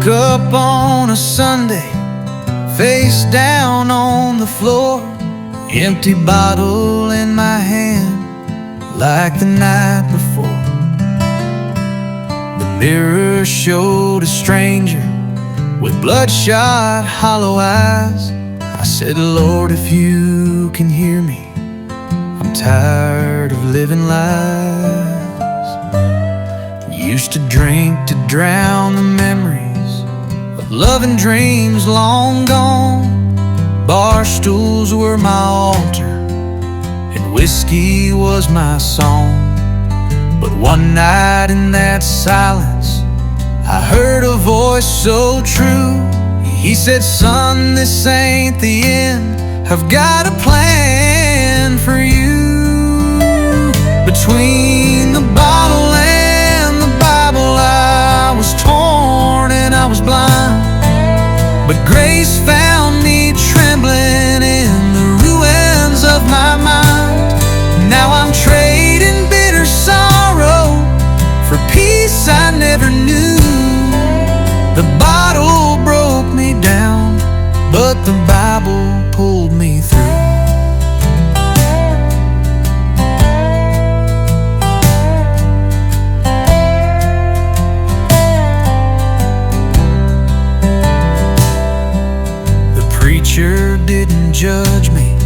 Woke up on a Sunday, face down on the floor, empty bottle in my hand like the night before. The mirror showed a stranger with bloodshot, hollow eyes. I said, Lord, if you can hear me, I'm tired of living lies. Used to drink to drown the memories of love and dreams long gone. Bar stools were my altar and whiskey was my song. But one night in that silence, I heard a voice so true. He said, son, this ain't the end. I've got a plan for you. Between the bottle and the Bible, I was torn and I was blind. But grace found me trembling in the ruins of my mind. Now I'm trading bitter sorrow for peace I never knew. The bottle broke me down, but the Bible pulled me through. The preacher didn't judge me,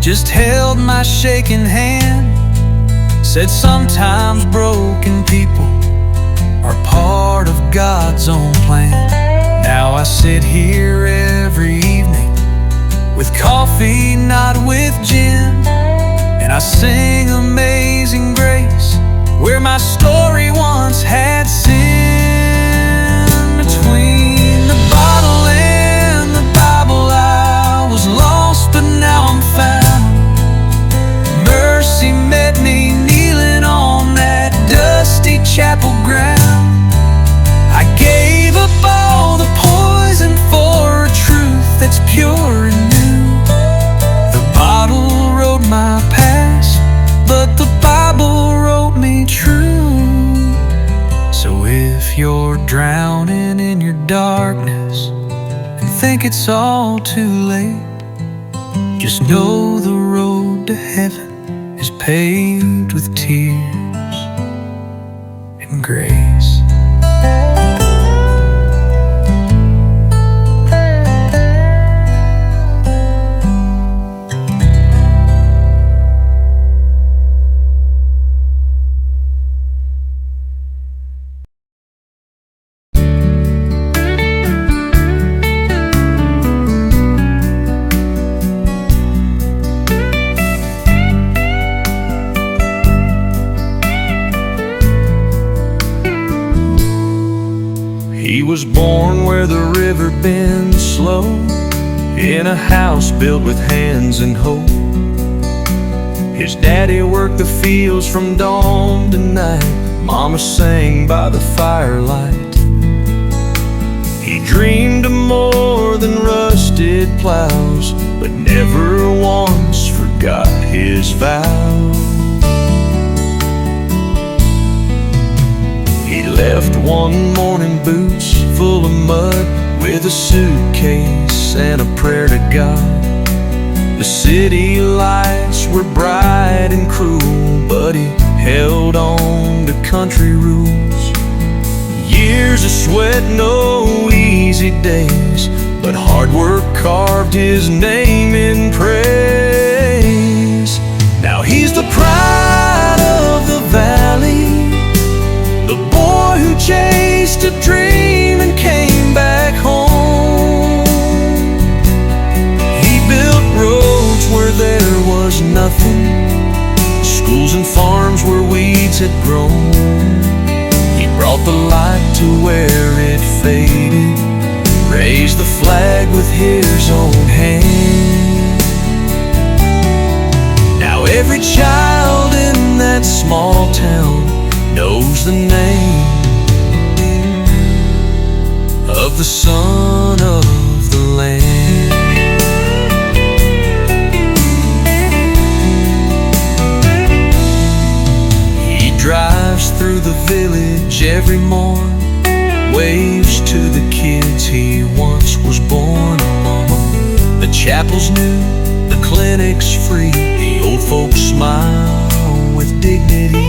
just held my shaking hand. Said sometimes broken people are part of God's own plan. Now I sit here every evening with coffee, not with gin, and I sing Amazing Grace, where my story once had sin. Between the bottle and the Bible, I was lost, but now I'm found. Mercy met me kneeling on that dusty chapel ground. I gave up all the poison for a truth that's pure and new. The bottle wrote my past, but the Bible wrote me true. So if you're drowning in your darkness and think it's all too late, just know the road to heaven is paved with tears and grace. He was born where the river bends slow, in a house built with hands and hope. His daddy worked the fields from dawn to night. Mama sang by the firelight. He dreamed of more than rusted plows, but never once forgot his vows. He left one morning, boots full of mud, with a suitcase and a prayer to God. The city lights were bright and cruel, but he held on to country rules. Years of sweat, no easy days, but hard work carved his name in praise. Now he's the pride of the valley, the boy who chased a dream and came back home. He built roads where there was nothing, schools and farms where weeds had grown. He brought the light to where it faded, raised the flag with his own hand. Now every child in that small town knows the name of the Son of the Land. He drives through the village every morn, waves to the kids chapel's new, the clinic's free. The old folks smile with dignity,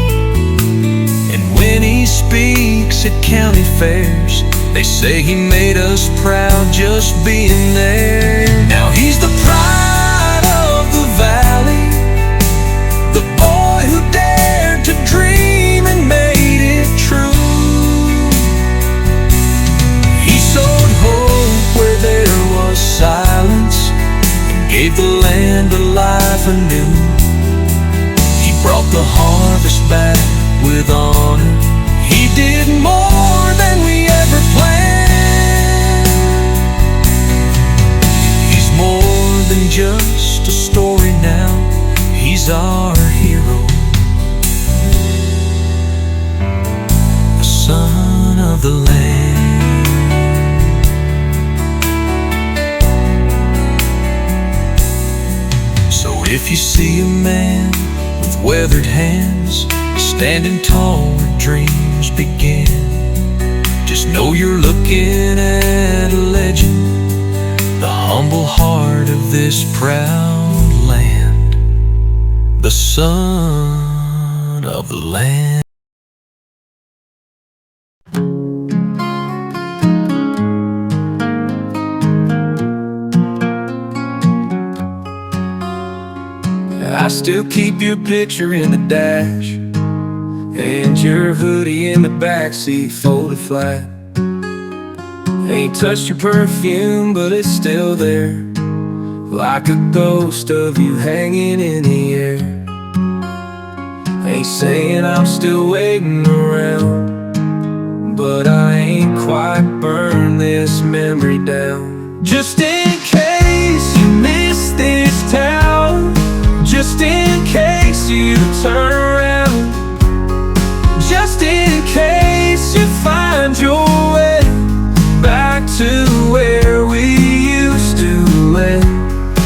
and when he speaks at county fairs, they say he made us proud just being there. Now he's the pride of the valley, the boy who dared to dream and made it true. He sowed hope where there was silence, and gave the land a life anew. He brought the harvest back with honor. He did more than we ever planned. He's more than just a story now. He's our hero, the son of the land. So if you see a man with weathered hands, standing tall where dreams begin, just know you're looking at a legend, the humble heart of this proud land, the son of the land. I still keep your picture in the dash, and your hoodie in the backseat folded flat. Ain't touched your perfume, but it's still there, like a ghost of you hanging in the air. Ain't saying I'm still waiting around, but I ain't quite burned this memory down. Just in case you miss this town, just in case you turn around, just in case you find your way back to where we used to live.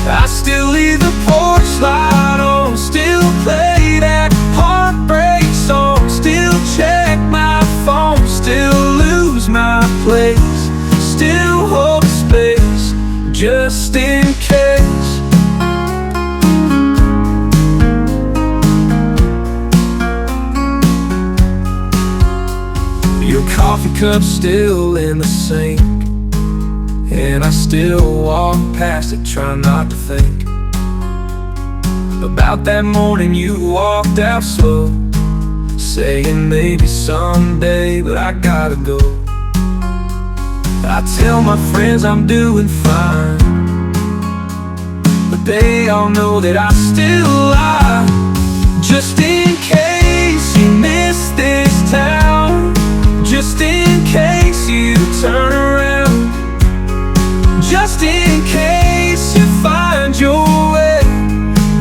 I still leave the porch light on, still play that heartbreak song, still check my phone, still lose my place, still hold space, just in case. Your coffee cup's still in the sink, and I still walk past it, try not to think about that morning you walked out slow, saying maybe someday, but I gotta go. I tell my friends I'm doing fine, but they all know that I still lie. Just in case you miss this town, just in case you turn around, just in case you find your way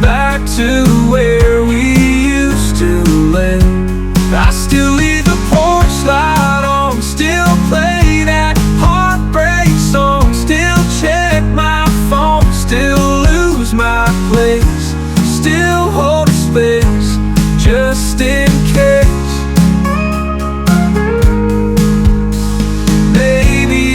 back to where we used to live. I still leave the porch light on, still play that heartbreak song, still check my phone, still lose my place, still hold a space, just in case.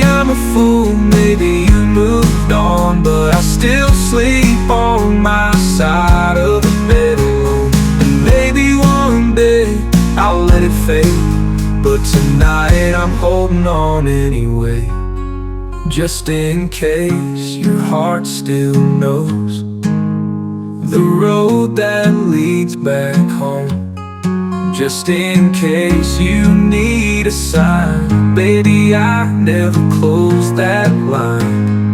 I'm a fool, maybe you moved on, but I still sleep on my side of the bed alone. And maybe one day I'll let it fade, but tonight I'm holding on anyway, just in case your heart still knows the road that leads back home. Just in case you need a sign, baby, I never closed that line.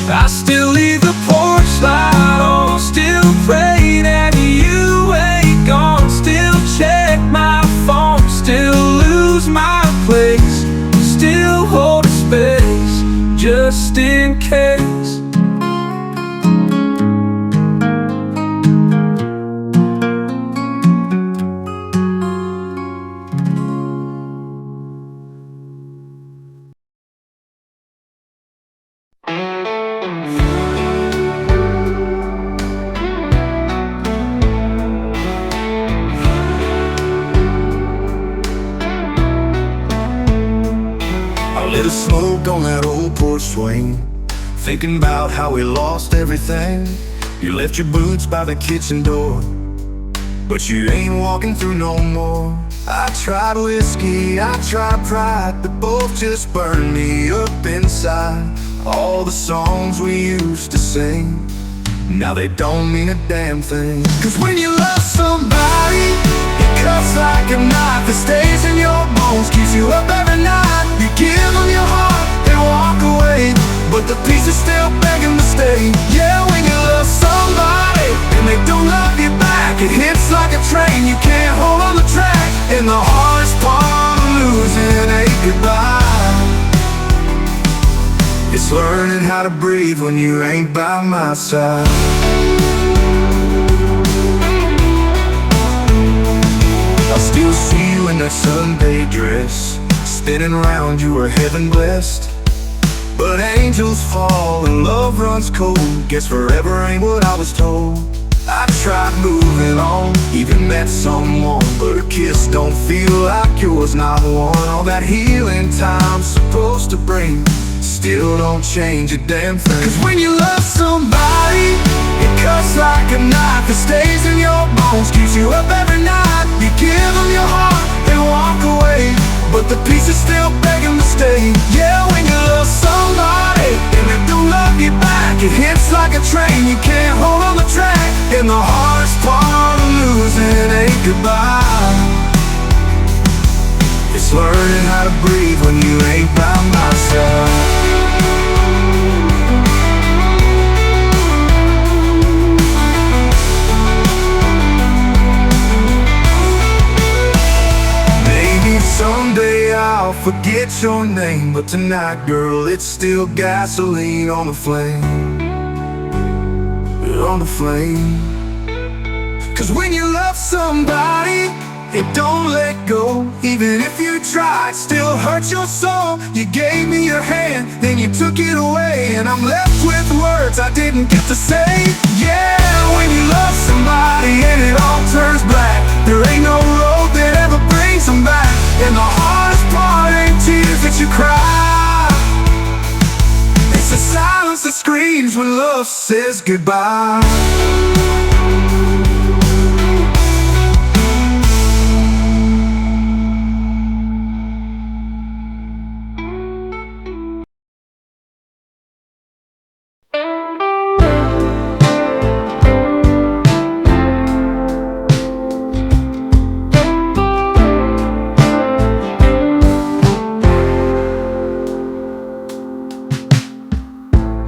I still leave the porch light on, still pray that you ain't gone, still check my phone, still lose my place, still hold a space, just in case. Lit a smoke on that old porch swing, thinking about how we lost everything. You left your boots by the kitchen door, but you ain't walking through no more. I tried whiskey, I tried pride, but both just burned me up inside. All the songs we used to sing, now they don't mean a damn thing. Cause when you love somebody, it cuts like a knife that stays in your bones, keeps you up every night. You give them your heart, they walk away, but the pieces still begging to stay. Yeah, when you love somebody and they don't love you back, it hits like a train, you can't hold on the track. And the hardest part of losing ain't goodbye, it's learning how to breathe when you ain't by my side. I still see you in that Sunday dress, spinning around, you were heaven blessed. But angels fall and love runs cold, guess forever ain't what I was told. I tried moving on, even met someone, but a kiss don't feel like yours, not one. All that healing time's supposed to bring still don't change a damn thing. Cause when you love somebody, it cuts like a knife that stays in your bones, keeps you up every night. You give them your heart, they walk away, but the pieces still begging to stay. Yeah, when you love somebody and they don't love you back, it hits like a train, you can't hold on the track. And the hardest part of losing ain't goodbye, it's learning how to breathe when you ain't by my side. Someday I'll forget your name, but tonight, girl, it's still gasoline on the flame, on the flame. Cause when you love somebody, it don't let go. Even if you try, it still hurts your soul. You gave me your hand, then you took it away, and I'm left with words I didn't get to say. Yeah, when you love somebody and it all turns black, there ain't no road that ever brings them back. And the hardest part ain't tears that you cry, it's the silence that screams when love says goodbye.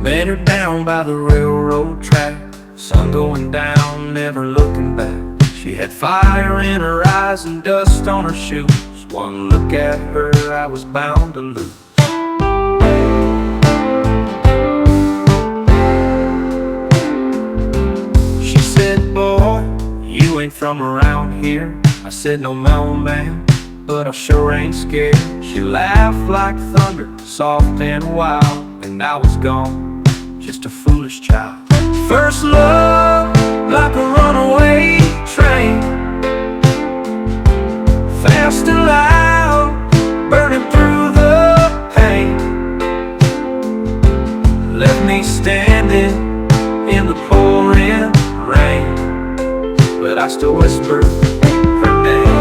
Met her down by the railroad track, sun going down, never looking back. She had fire in her eyes and dust on her shoes. One look at her, I was bound to lose. She said, boy, you ain't from around here. I said, no, man, but I sure ain't scared. She laughed like thunder, soft and wild, and I was gone, just a foolish child. First love, like a runaway train, fast and loud, burning through the pain. Left me standing in the pouring rain, but I still whisper her name.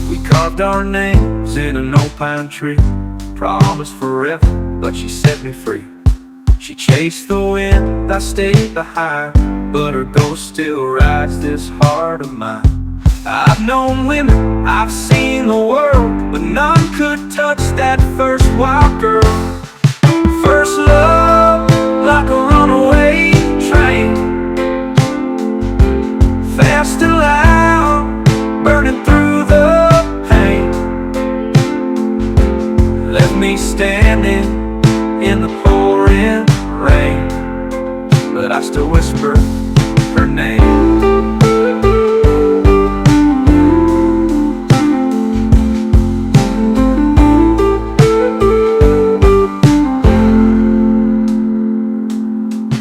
We carved our names in an old pine tree, promised forever, but she set me free. She chased the wind, I stayed the high, but her ghost still rides this heart of mine. I've known women, I've seen the world, but none could touch that first wild girl. First love, like a runaway train, fast and loud, burning through the pain. Left me standing in the pouring rain, but I still whisper her name.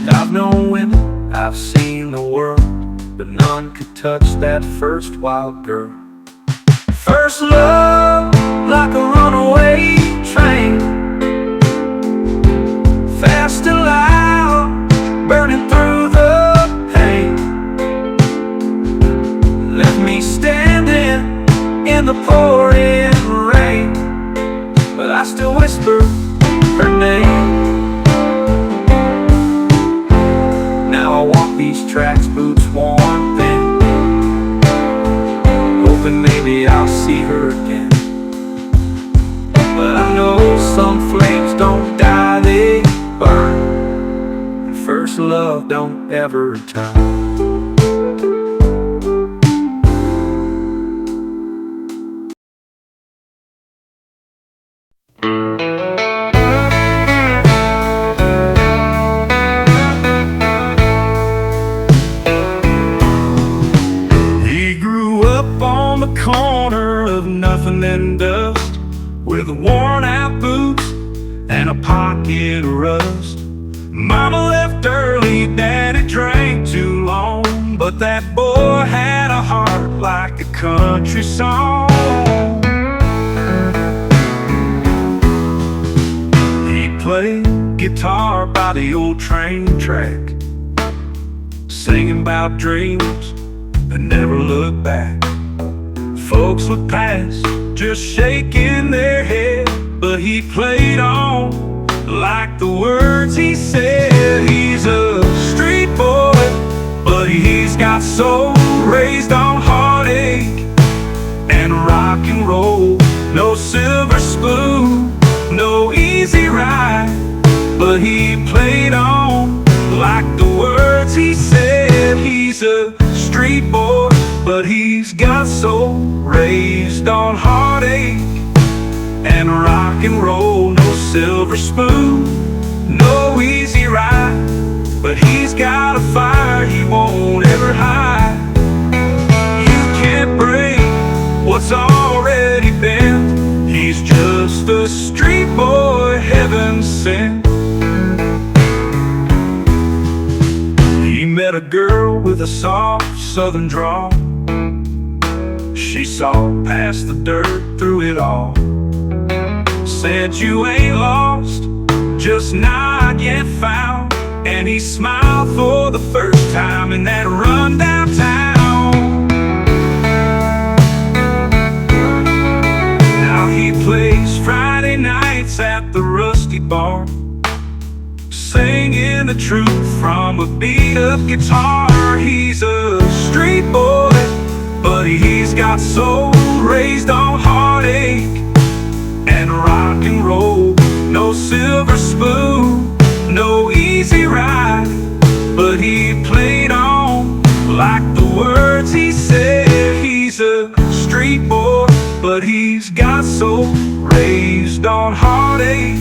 I've known women, I've seen the world, but none could touch that first wild girl. First love, like a runaway in the pouring rain, but I still whisper her name. Now I walk these tracks, boots worn thin, hoping maybe I'll see her again. But I know some flames don't die, they burn, and first love don't ever return. He grew up on the corner of nothing and dust, with worn out boots and a pocket of rust. Mama left early, daddy drank too long, but that boy had a heart like a country song. He played guitar by the old train track, singing about dreams that never looked back. Folks would pass, just shaking their head, but he played on like the words he said. He's a street boy, but he's got soul, raised on heartache and rock and roll. No silver spoon, no easy ride, but he played on like the words he said. He's a street boy, but he's got soul, raised on heartache and rock and roll. No silver spoon, no easy ride, but he's got a fire he won't ever hide. You can't break what's already been. He's just a street boy heaven sent. He met a girl with a soft southern drawl. She saw past the dirt through it all. Said you ain't lost, just not yet found. And he smiled for the first time in that rundown town. Now he plays Friday nights at the rusty bar, singing the truth from a beat-up guitar. He's a street boy, but he's got soul, raised on heartache and rock and roll. No silver spoon, no easy ride, but he played on like the words he said. He's a street boy, but he's got soul, raised on heartache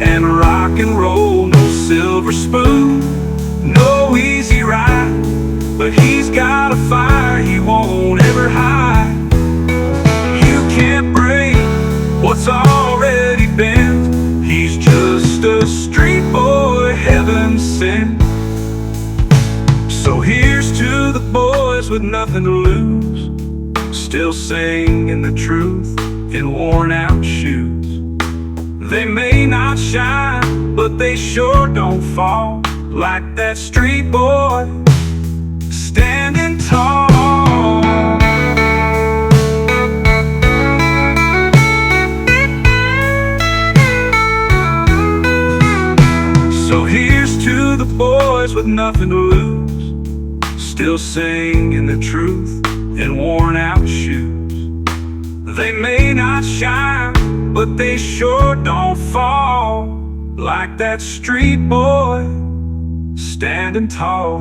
and rock and roll. No silver spoon, no easy ride, but he's got a fire he won't ever hide. You can't break what's already been. He's just a street boy heaven sent. So here's to the boys with nothing to lose, still singing the truth in worn out shoes. They may not shine, but they sure don't fall, like that street boy standing tall. So here's to the boys with nothing to lose, still singing the truth in worn out shoes. They may not shine, but they sure don't fall, like that street boy standing tall.